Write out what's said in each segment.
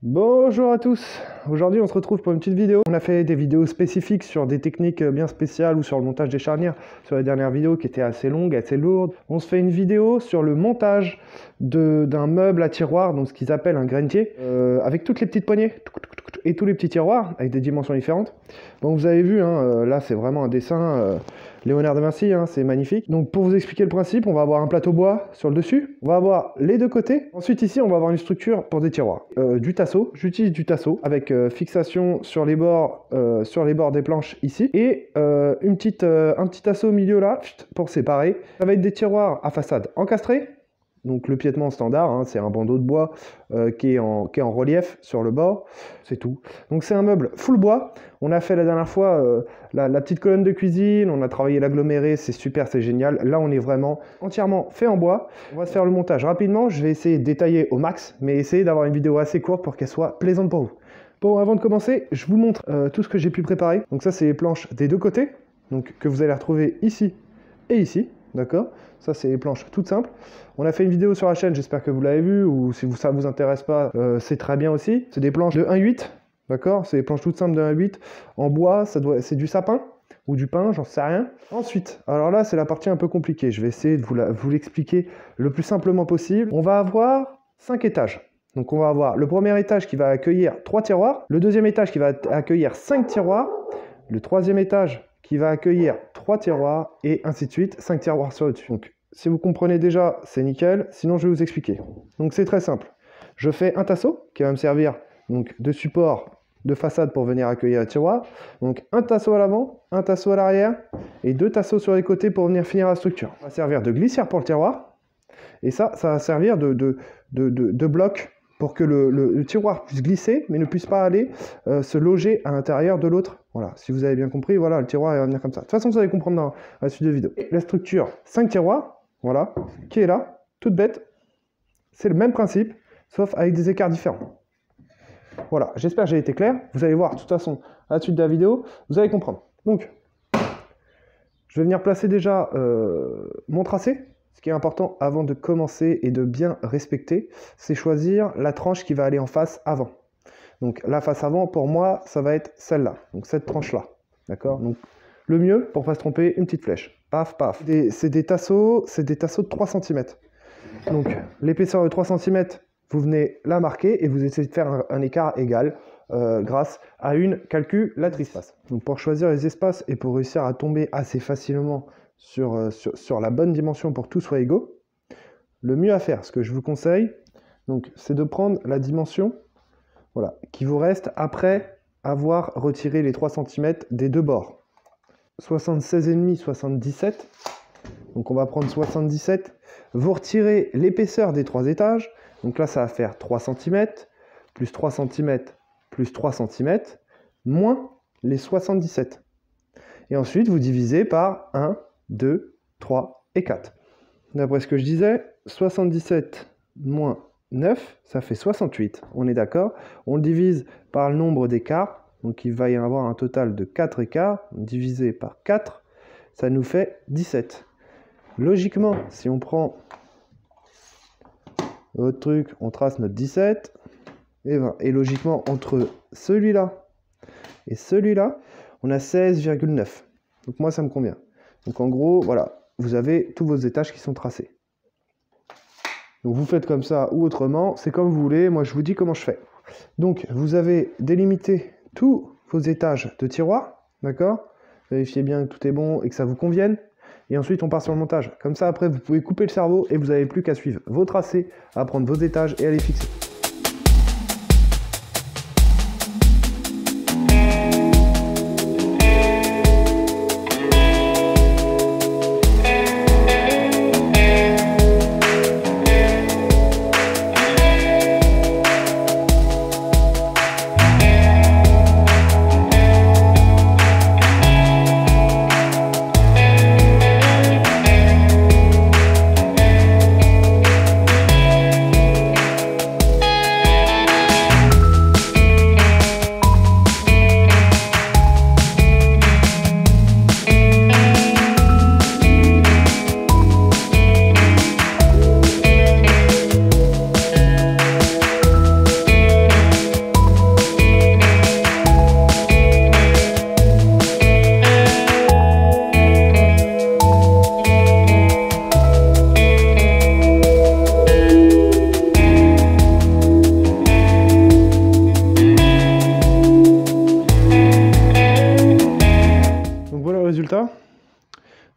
Bonjour à tous, aujourd'hui on se retrouve pour une petite vidéo. On a fait des vidéos spécifiques sur des techniques bien spéciales ou sur le montage des charnières sur les dernières vidéos qui étaient assez longues, assez lourdes. On se fait une vidéo sur le montage d'un meuble à tiroir, donc ce qu'ils appellent un grenier, avec toutes les petites poignées et tous les petits tiroirs avec des dimensions différentes. Donc vous avez vu, là c'est vraiment un dessin Léonard de Vinci, c'est magnifique. Donc pour vous expliquer le principe, on va avoir un plateau bois sur le dessus, on va avoir les deux côtés. Ensuite ici on va avoir une structure pour des tiroirs, du tasseau. J'utilise du tasseau avec fixation sur les bords des planches ici et un petit tasseau au milieu là pour séparer. Ça va être des tiroirs à façade encastrés. Donc le piétement standard, c'est un bandeau de bois qui est en relief sur le bord, c'est tout. Donc c'est un meuble full bois. On a fait la dernière fois la petite colonne de cuisine, on a travaillé l'aggloméré, c'est super, c'est génial. Là on est vraiment entièrement fait en bois. On va se faire le montage rapidement, je vais essayer de détailler au max, mais essayer d'avoir une vidéo assez courte pour qu'elle soit plaisante pour vous. Bon, avant de commencer, je vous montre tout ce que j'ai pu préparer. Donc ça c'est les planches des deux côtés, donc que vous allez retrouver ici et ici. D'accord, ça c'est les planches toutes simples. On a fait une vidéo sur la chaîne, j'espère que vous l'avez vue, ou si ça vous intéresse pas, c'est très bien aussi. C'est des planches de 1,8, d'accord, c'est des planches toutes simples de 1,8 en bois, c'est du sapin ou du pin, j'en sais rien. Ensuite, alors là c'est la partie un peu compliquée, je vais essayer de vous l'expliquer le plus simplement possible. On va avoir 5 étages. Donc on va avoir le premier étage qui va accueillir 3 tiroirs, le deuxième étage qui va accueillir 5 tiroirs, le troisième étage qui va accueillir 3 tiroirs, et ainsi de suite, 5 tiroirs sur le dessus. Donc, si vous comprenez déjà, c'est nickel, sinon je vais vous expliquer. Donc c'est très simple. Je fais un tasseau qui va me servir donc, de support de façade pour venir accueillir les tiroirs. Donc un tasseau à l'avant, un tasseau à l'arrière, et 2 tasseaux sur les côtés pour venir finir la structure. Ça va servir de glissière pour le tiroir, et ça va servir de bloc pour que le tiroir puisse glisser, mais ne puisse pas aller se loger à l'intérieur de l'autre. Voilà, si vous avez bien compris, voilà, le tiroir il va venir comme ça. De toute façon, vous allez comprendre dans la suite de la vidéo. Et la structure 5 tiroirs, voilà, qui est là, toute bête. C'est le même principe, sauf avec des écarts différents. Voilà, j'espère que j'ai été clair. Vous allez voir, de toute façon, à la suite de la vidéo, vous allez comprendre. Donc, je vais venir placer déjà mon tracé. Ce qui est important avant de commencer et de bien respecter, c'est choisir la tranche qui va aller en face avant. Donc la face avant, pour moi, ça va être celle-là, donc cette tranche-là. D'accord? Donc le mieux, pour ne pas se tromper, une petite flèche. Paf, paf. C'est des tasseaux de 3 cm. Donc l'épaisseur de 3 cm, vous venez la marquer et vous essayez de faire un écart égal grâce à une calculatrice. Donc pour choisir les espaces et pour réussir à tomber assez facilement sur la bonne dimension pour que tout soit égaux, le mieux à faire, ce que je vous conseille, c'est de prendre la dimension qui vous reste après avoir retiré les 3 cm des deux bords. 76,5, 77, donc on va prendre 77, vous retirez l'épaisseur des 3 étages, donc là ça va faire 3 cm, plus 3 cm, plus 3 cm, moins les 77. Et ensuite vous divisez par 1, 2, 3 et 4. D'après ce que je disais, 77 moins 9, ça fait 68. On est d'accord? On le divise par le nombre d'écarts. Donc il va y avoir un total de 4 écarts. Divisé par 4, ça nous fait 17. Logiquement, si on prend notre truc, on trace notre 17. Et 20. Et logiquement, entre celui-là et celui-là, on a 16,9. Donc moi, ça me convient. Donc en gros, voilà, vous avez tous vos étages qui sont tracés. Donc vous faites comme ça ou autrement, c'est comme vous voulez, moi je vous dis comment je fais. Donc vous avez délimité tous vos étages de tiroirs, d'accord? Vérifiez bien que tout est bon et que ça vous convienne. Et ensuite on part sur le montage. Comme ça après vous pouvez couper le cerveau et vous n'avez plus qu'à suivre vos tracés, à prendre vos étages et à les fixer.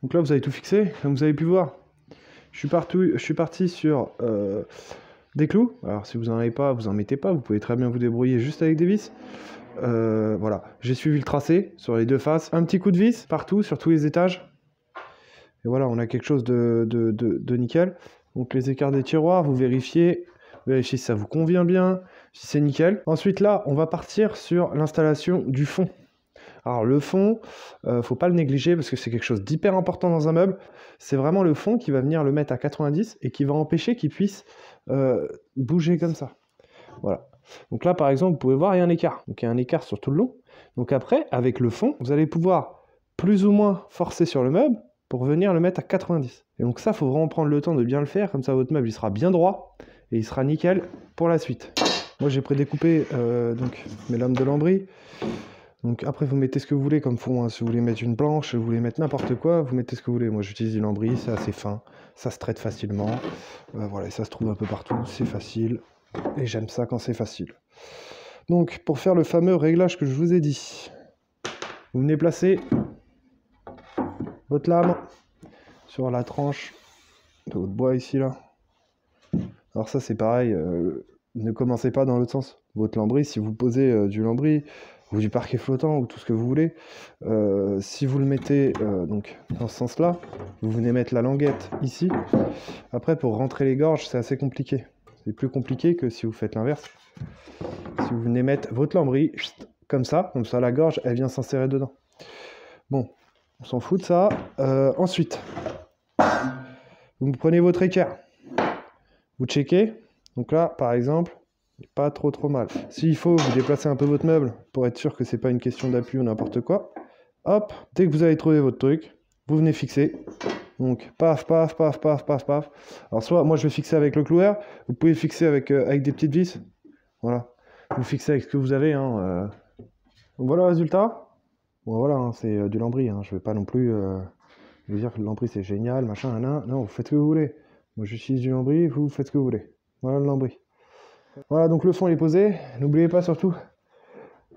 Donc là, vous avez tout fixé, comme vous avez pu voir. Je suis parti sur des clous. Alors si vous n'en avez pas, vous en mettez pas. Vous pouvez très bien vous débrouiller juste avec des vis. Voilà, j'ai suivi le tracé sur les deux faces. Un petit coup de vis partout, sur tous les étages. Et voilà, on a quelque chose de nickel. Donc les écarts des tiroirs, vous vérifiez si ça vous convient bien, si c'est nickel. Ensuite là, on va partir sur l'installation du fond. Alors le fond, faut pas le négliger parce que c'est quelque chose d'hyper important dans un meuble. C'est vraiment le fond qui va venir le mettre à 90 et qui va empêcher qu'il puisse bouger comme ça. Voilà. Donc là, par exemple, vous pouvez voir, il y a un écart. Donc il y a un écart sur tout le long. Donc après, avec le fond, vous allez pouvoir plus ou moins forcer sur le meuble pour venir le mettre à 90. Et donc ça, il faut vraiment prendre le temps de bien le faire. Comme ça, votre meuble, il sera bien droit et il sera nickel pour la suite. Moi, j'ai prédécoupé donc mes lames de lambris. Donc après, vous mettez ce que vous voulez comme fond. Hein. Si vous voulez mettre une planche, si vous voulez mettre n'importe quoi, vous mettez ce que vous voulez. Moi, j'utilise du lambris, c'est assez fin. Ça se traite facilement. Voilà, et ça se trouve un peu partout. C'est facile. Et j'aime ça quand c'est facile. Donc, pour faire le fameux réglage que je vous ai dit, vous venez placer votre lame sur la tranche de votre bois ici, là. Alors ça, c'est pareil. Ne commencez pas dans l'autre sens. Votre lambris, si vous posez du lambris ou du parquet flottant ou tout ce que vous voulez, si vous le mettez donc dans ce sens-là, vous venez mettre la languette ici. Après, pour rentrer les gorges, c'est assez compliqué. C'est plus compliqué que si vous faites l'inverse. Si vous venez mettre votre lambris comme ça la gorge, elle vient s'insérer dedans. Bon, on s'en fout de ça. Ensuite, vous prenez votre équerre. Vous checkez. Donc là, par exemple, pas trop mal. S'il faut, vous déplacez un peu votre meuble pour être sûr que c'est pas une question d'appui ou n'importe quoi. Hop, dès que vous avez trouvé votre truc, vous venez fixer. Donc, paf, paf, paf, paf, paf, paf. Alors, soit, moi, je vais fixer avec le cloueur. Vous pouvez fixer avec des petites vis. Voilà. Vous fixez avec ce que vous avez. Hein, Donc, voilà le résultat. Bon, voilà, hein, c'est du lambris. Hein. Je vais pas non plus vous dire que le lambris, c'est génial, machin, nan. Non, vous faites ce que vous voulez. Moi, j'utilise du lambris, vous faites ce que vous voulez. Voilà le lambris. Voilà, donc le fond, il est posé. N'oubliez pas, surtout,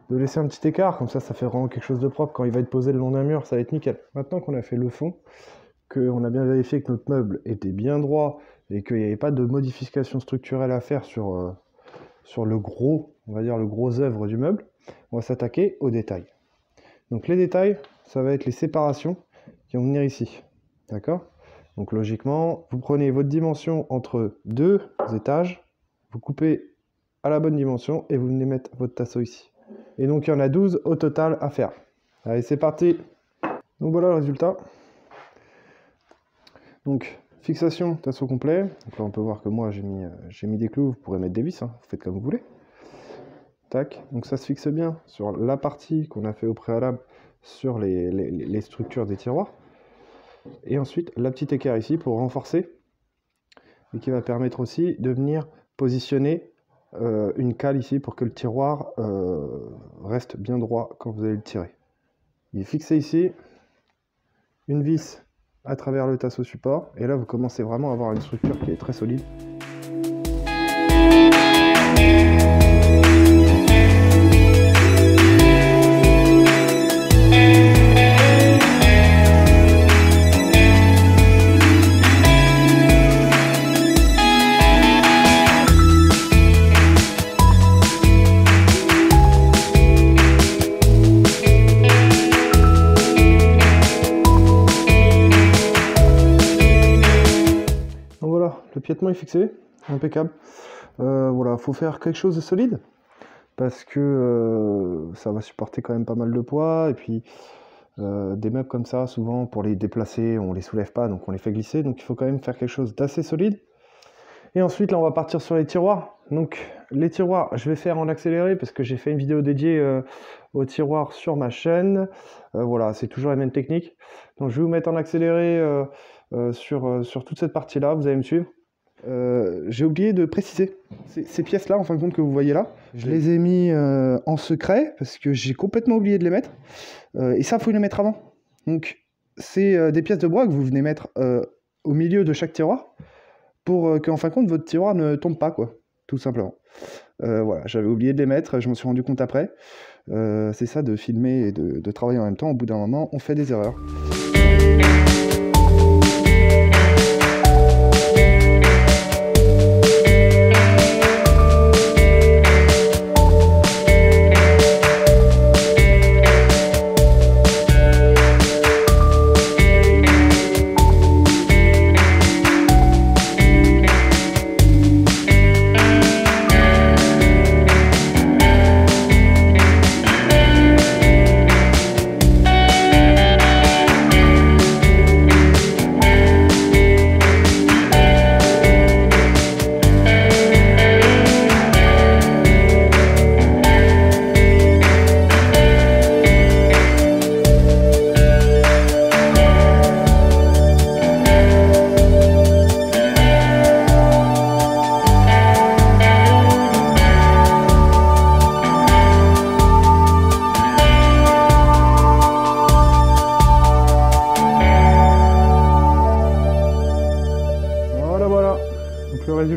de laisser un petit écart. Comme ça fait vraiment quelque chose de propre. Quand il va être posé le long d'un mur, ça va être nickel. Maintenant qu'on a fait le fond, qu'on a bien vérifié que notre meuble était bien droit et qu'il n'y avait pas de modification structurelle à faire sur le gros, on va dire le gros œuvre du meuble, on va s'attaquer aux détails. Donc les détails, ça va être les séparations qui vont venir ici. D'accord? Donc logiquement, vous prenez votre dimension entre deux étages, vous coupez à la bonne dimension et vous venez mettre votre tasseau ici. Et donc il y en a 12 au total à faire. Allez, c'est parti! Donc voilà le résultat. Donc, fixation, tasseau complet. Donc là, on peut voir que moi, j'ai mis des clous. Vous pourrez mettre des vis, hein. Vous faites comme vous voulez. Tac. Donc ça se fixe bien sur la partie qu'on a fait au préalable sur les structures des tiroirs. Et ensuite, la petite équerre ici pour renforcer. Et qui va permettre aussi de venir positionner une cale ici pour que le tiroir reste bien droit quand vous allez le tirer. Il est fixé ici. Une vis à travers le tasseau support, et là vous commencez vraiment à avoir une structure qui est très solide. Le piétement est fixé, impeccable. Voilà, faut faire quelque chose de solide parce que ça va supporter quand même pas mal de poids. Et puis des meubles comme ça, souvent pour les déplacer, on les soulève pas, donc on les fait glisser. Donc il faut quand même faire quelque chose d'assez solide. Et ensuite, là, on va partir sur les tiroirs. Donc les tiroirs, je vais faire en accéléré parce que j'ai fait une vidéo dédiée aux tiroirs sur ma chaîne. Voilà, c'est toujours la même technique. Donc je vais vous mettre en accéléré sur toute cette partie-là, vous allez me suivre. J'ai oublié de préciser, ces pièces-là, en fin de compte, que vous voyez là, je les ai mis en secret parce que j'ai complètement oublié de les mettre. Et ça, il faut les mettre avant. Donc, c'est des pièces de bois que vous venez mettre au milieu de chaque tiroir pour qu'en fin de compte, votre tiroir ne tombe pas, quoi, tout simplement. Voilà, j'avais oublié de les mettre, je m'en suis rendu compte après. C'est ça de filmer et de travailler en même temps. Au bout d'un moment, on fait des erreurs.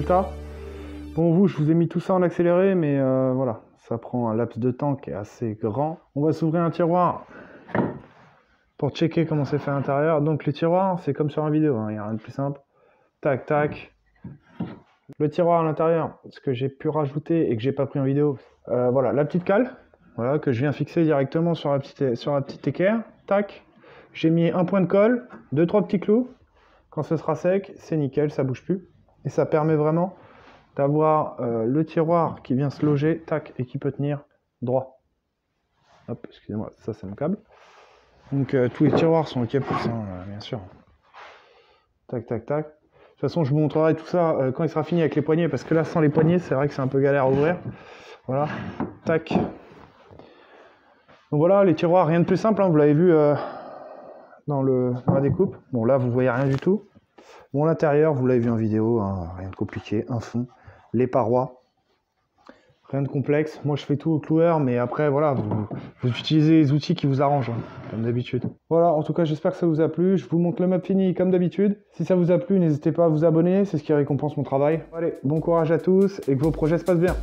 résultat. Bon, je vous ai mis tout ça en accéléré, mais voilà, ça prend un laps de temps qui est assez grand. On va s'ouvrir un tiroir pour checker comment c'est fait à l'intérieur. Donc les tiroirs, c'est comme sur une vidéo, hein, il n'y a rien de plus simple. Tac, tac. Le tiroir à l'intérieur, ce que j'ai pu rajouter et que j'ai pas pris en vidéo. Voilà, la petite cale, voilà, que je viens fixer directement sur la petite équerre. Tac. J'ai mis un point de colle, 2-3 petits clous. Quand ce sera sec, c'est nickel, ça bouge plus. Et ça permet vraiment d'avoir le tiroir qui vient se loger, tac, et qui peut tenir droit. Hop, excusez-moi, ça c'est mon câble. Donc tous les tiroirs sont ok pour ça, bien sûr. Tac, tac, tac. De toute façon, je vous montrerai tout ça quand il sera fini avec les poignées, parce que là, sans les poignées, c'est vrai que c'est un peu galère à ouvrir. Voilà, tac. Donc voilà, les tiroirs, rien de plus simple, hein, vous l'avez vu dans la découpe. Bon, là, vous voyez rien du tout. Bon, l'intérieur, vous l'avez vu en vidéo, hein, rien de compliqué, un fond, les parois, rien de complexe. Moi, je fais tout au cloueur, mais après, voilà, vous utilisez les outils qui vous arrangent, hein, comme d'habitude. Voilà, en tout cas, j'espère que ça vous a plu. Je vous montre le meuble fini comme d'habitude. Si ça vous a plu, n'hésitez pas à vous abonner, c'est ce qui récompense mon travail. Allez, bon courage à tous et que vos projets se passent bien.